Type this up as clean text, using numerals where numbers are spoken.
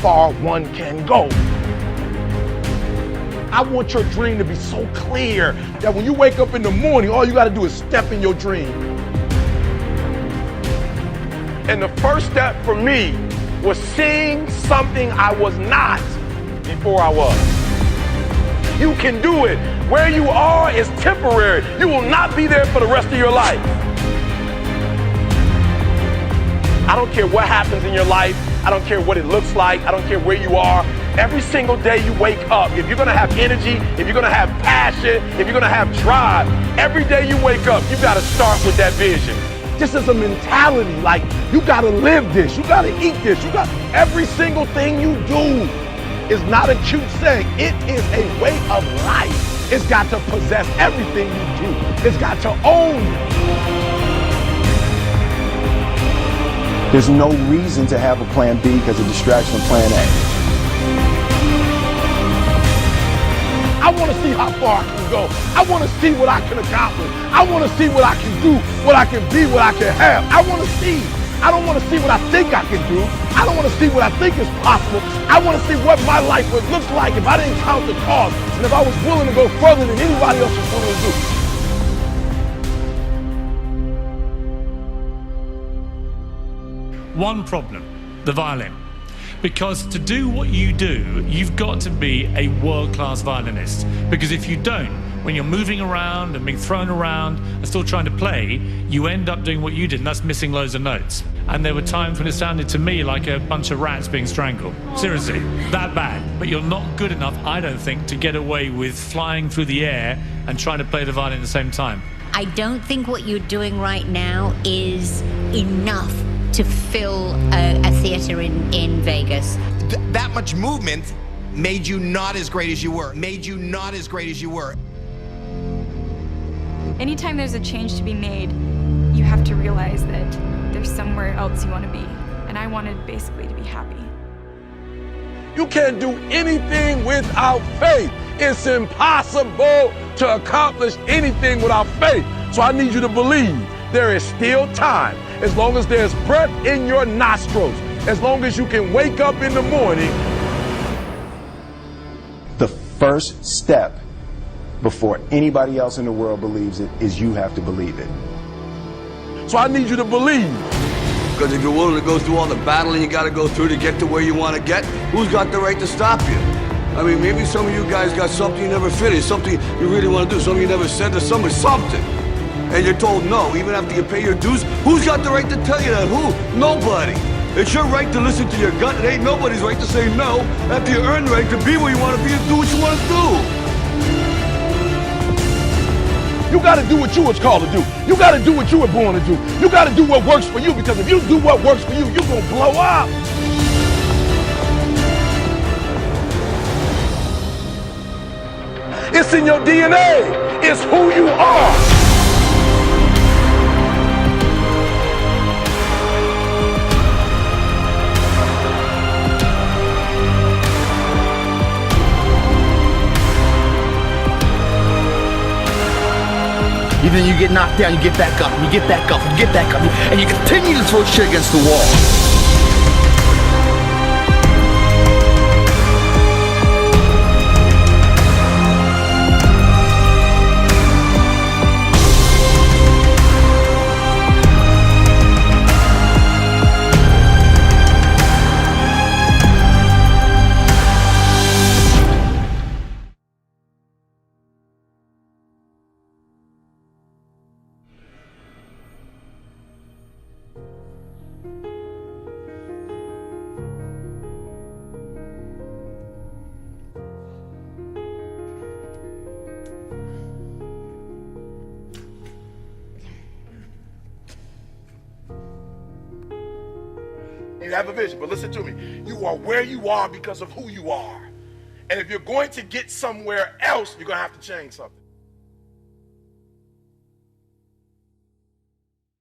far one can go. I want your dream to be so clear that when you wake up in the morning, all you got to do is step in your dream. And the first step for me was seeing something I was not before I was. You can do it. Where you are is temporary. You will not be there for the rest of your life. I don't care what happens in your life. I don't care what it looks like. I don't care where you are. Every single day you wake up, if you're gonna have energy, if you're gonna have passion, if you're gonna have drive, every day you wake up, you gotta start with that vision. This is a mentality, like you gotta live this, you gotta eat this, every single thing you do is not a cute saying, it is a way of life. It's got to possess everything you do. It's got to own you. There's no reason to have a plan B because of distraction from plan A. I want to see how far I can go. I want to see what I can accomplish. I want to see what I can do, what I can be, what I can have. I want to see. I don't want to see what I think I can do. I don't want to see what I think is possible. I want to see what my life would look like if I didn't count the cost and if I was willing to go further than anybody else was willing to do. One problem, the violin. Because to do what you do, you've got to be a world-class violinist. Because if you don't, when you're moving around and being thrown around and still trying to play, you end up doing what you did, and that's missing loads of notes. And there were times when it sounded to me like a bunch of rats being strangled. Seriously, that bad. But you're not good enough, I don't think, to get away with flying through the air and trying to play the violin at the same time. I don't think what you're doing right now is enough to fill a theater in Vegas. That much movement made you not as great as you were. Anytime there's a change to be made, you have to realize that there's somewhere else you want to be. And I wanted basically to be happy. You can't do anything without faith. It's impossible to accomplish anything without faith. So I need you to believe there is still time. As long as there's breath in your nostrils, as long as you can wake up in the morning. The first step before anybody else in the world believes it is you have to believe it. So I need you to believe. Because if you're willing to go through all the battling you got to go through to get to where you want to get, who's got the right to stop you? I mean, maybe some of you guys got something you never finished, something you really want to do, something you never said to somebody, something. And you're told no, even after you pay your dues. Who's got the right to tell you that? Who? Nobody. It's your right to listen to your gut. It ain't nobody's right to say no after you earn the right to be where you want to be and do what you want to do. You got to do what you was called to do. You got to do what you were born to do. You got to do what works for you, because if you do what works for you, you're going to blow up. It's in your DNA. It's who you are. Then you get knocked down, you get back up, and you get back up, and you get back up, and you continue to throw shit against the wall. You have a vision, but listen to me. You are where you are because of who you are. And if you're going to get somewhere else, you're going to have to change something.